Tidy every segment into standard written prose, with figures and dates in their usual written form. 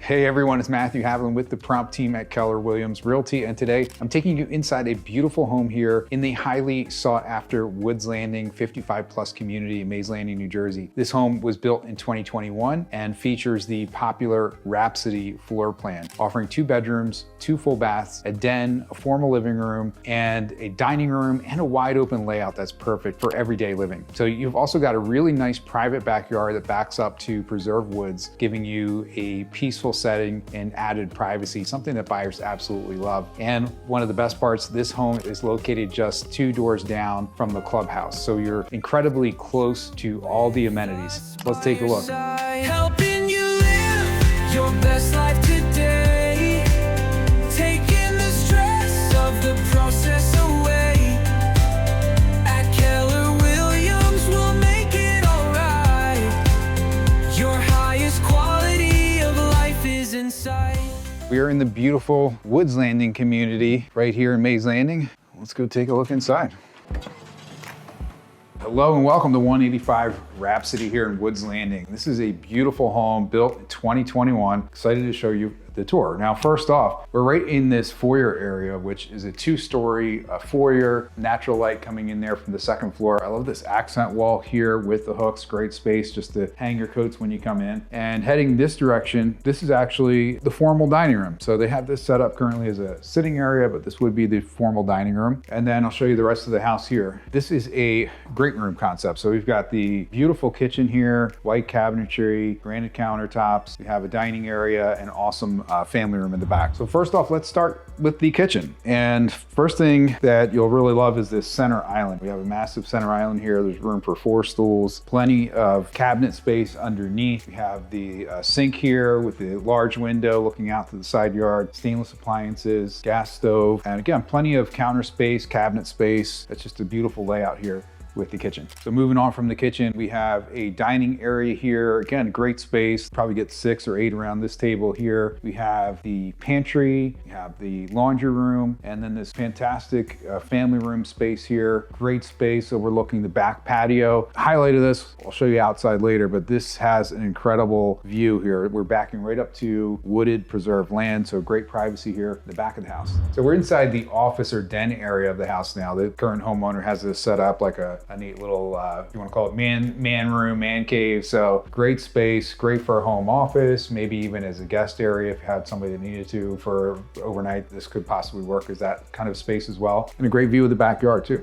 Hey everyone, it's Matthew Haviland with the prompt team at Keller Williams Realty, and today I'm taking you inside a beautiful home here in the highly sought after Woods Landing 55 plus community in Mays Landing, New Jersey. This home was built in 2021 and features the popular Rhapsody floor plan, offering 2 bedrooms, 2 full baths, a den, a formal living room, and a dining room, and a wide open layout that's perfect for everyday living. So you've also got a really nice private backyard that backs up to preserved woods, giving you a peaceful setting and added privacy, something that buyers absolutely love. And one of the best parts, this home is located just 2 doors down from the clubhouse. So you're incredibly close to all the amenities. Let's take a look. Helping you live your best life today, taking the stress of the process away. At Keller Williams, we'll make it all right. Your highest quality of life is inside. We are in the beautiful Woods Landing community right here in Mays Landing. Let's go take a look inside. Hello and welcome to 185 Rhapsody here in Woods Landing. This is a beautiful home built in 2021. Excited to show you the tour. Now, first off, we're right in this foyer area, which is a 2-story foyer, natural light coming in there from the 2nd floor. I love this accent wall here with the hooks, great space just to hang your coats when you come in. And heading this direction, this is actually the formal dining room. So they have this set up currently as a sitting area, but this would be the formal dining room. And then I'll show you the rest of the house here. This is a great room concept. So we've got the beautiful kitchen here, white cabinetry, granite countertops. We have a dining area and awesome family room in the back. So first off, let's start with the kitchen. And first thing that you'll really love is this center island. We have a massive center island here. There's room for 4 stools, plenty of cabinet space underneath. We have the sink here with the large window looking out to the side yard, stainless appliances, gas stove, and again, plenty of counter space, cabinet space. It's just a beautiful layout here with the kitchen. So moving on from the kitchen, we have a dining area here. Again, great space, probably get 6 or 8 around this table here. We have the pantry, we have the laundry room, and then this fantastic family room space here. Great space overlooking the back patio. Highlight of this, I'll show you outside later, but this has an incredible view here. We're backing right up to wooded preserved land, so great privacy here in the back of the house. So we're inside the office or den area of the house now. The current homeowner has this set up like a neat little, you want to call it man room, man cave. So great space, great for a home office, maybe even as a guest area if you had somebody that needed to for overnight. This could possibly work as that kind of space as well. And a great view of the backyard too.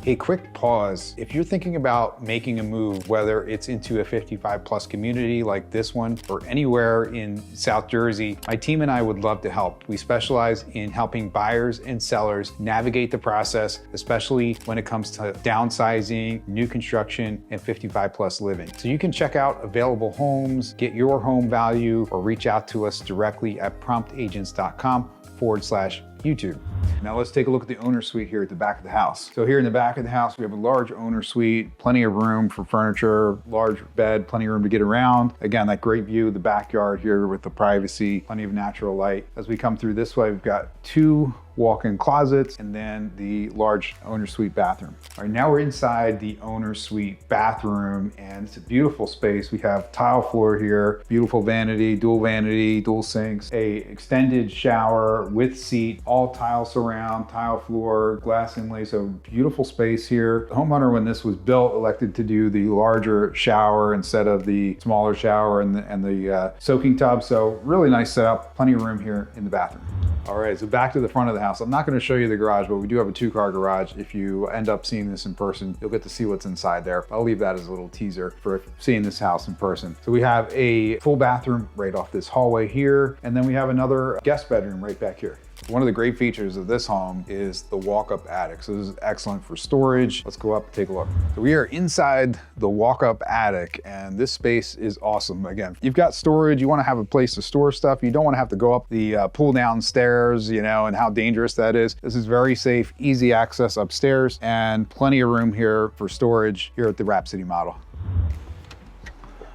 A quick pause. If you're thinking about making a move, whether it's into a 55 plus community like this one or anywhere in South Jersey, my team and I would love to help. We specialize in helping buyers and sellers navigate the process, especially when it comes to downsizing, new construction, and 55 plus living. So you can check out available homes, get your home value, or reach out to us directly at promptagents.com/YouTube. Now let's take a look at the owner suite here at the back of the house. So here in the back of the house, we have a large owner suite, plenty of room for furniture, large bed, plenty of room to get around. Again, that great view of the backyard here with the privacy, plenty of natural light. As we come through this way, we've got 2 walk-in closets and then the large owner suite bathroom. All right, now we're inside the owner suite bathroom, and it's a beautiful space. We have tile floor here, beautiful vanity, dual sinks, a extended shower with seat, all tile surround, tile floor, glass inlay, so beautiful space here. The homeowner, when this was built, elected to do the larger shower instead of the smaller shower and the soaking tub, so really nice setup, plenty of room here in the bathroom. All right, so back to the front of the house. I'm not gonna show you the garage, but we do have a 2-car garage. If you end up seeing this in person, you'll get to see what's inside there. I'll leave that as a little teaser for seeing this house in person. So we have a full bathroom right off this hallway here, and then we have another guest bedroom right back here. One of the great features of this home is the walk-up attic. So this is excellent for storage. Let's go up and take a look. So we are inside the walk-up attic, and this space is awesome. Again, you've got storage, you wanna have a place to store stuff. You don't wanna have to go up the pull down stairs, you know, and how dangerous that is. This is very safe, easy access upstairs, and plenty of room here for storage here at the Rhapsody model.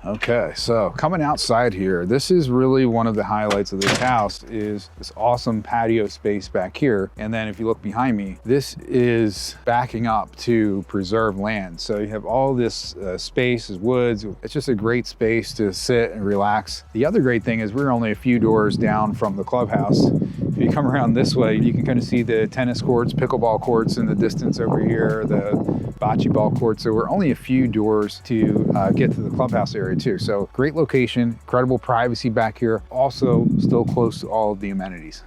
Okay, so coming outside here, this is really one of the highlights of this house is this awesome patio space back here. And then if you look behind me, this is backing up to preserve land. So you have all this space, is woods. It's just a great space to sit and relax. The other great thing is we're only a few doors down from the clubhouse. If you come around this way, you can kind of see the tennis courts, pickleball courts in the distance over here, the bocce ball courts. So we're only a few doors to get to the clubhouse area too. So great location, incredible privacy back here. Also still close to all of the amenities.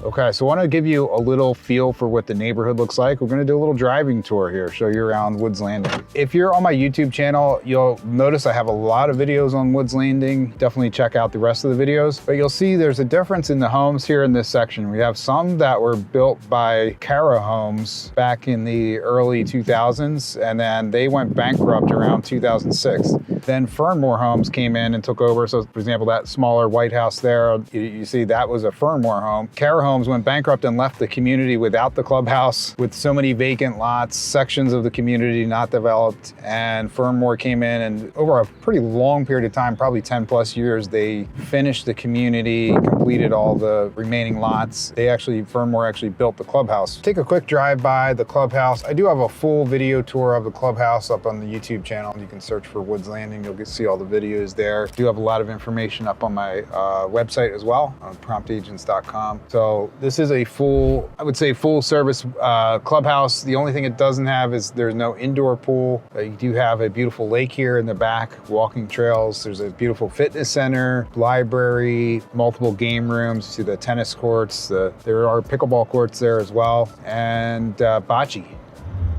Okay, so I want to give you a little feel for what the neighborhood looks like. We're going to do a little driving tour here, show you around Woods Landing. If you're on my YouTube channel, you'll notice I have a lot of videos on Woods Landing. Definitely check out the rest of the videos. But you'll see there's a difference in the homes here in this section. We have some that were built by Keller Homes back in the early 2000s, and then they went bankrupt around 2006. Then Fernmore Homes came in and took over. So for example, that smaller white house there, you see that was a Fernmore home. Keller Homes went bankrupt and left the community without the clubhouse, with so many vacant lots, sections of the community not developed, and Fernmore came in, and over a pretty long period of time, probably 10 plus years, they finished the community, completed all the remaining lots. Fernmore actually built the clubhouse. Take a quick drive by the clubhouse. I do have a full video tour of the clubhouse up on the YouTube channel. You can search for Woods Landing. You'll get to see all the videos there. I do have a lot of information up on my website as well, on promptagents.com. So this is a full, I would say full service clubhouse. The only thing it doesn't have is there's no indoor pool. You do have a beautiful lake here in the back, walking trails. There's a beautiful fitness center, library, multiple game rooms. You see the tennis courts. There are pickleball courts there as well, and bocce.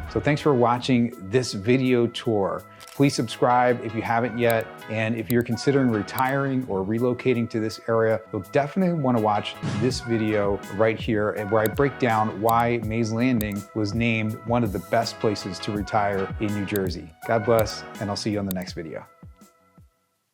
So thanks for watching this video tour. Please subscribe if you haven't yet. And if you're considering retiring or relocating to this area, you'll definitely want to watch this video right here, where I break down why Mays Landing was named one of the best places to retire in New Jersey. God bless, and I'll see you on the next video.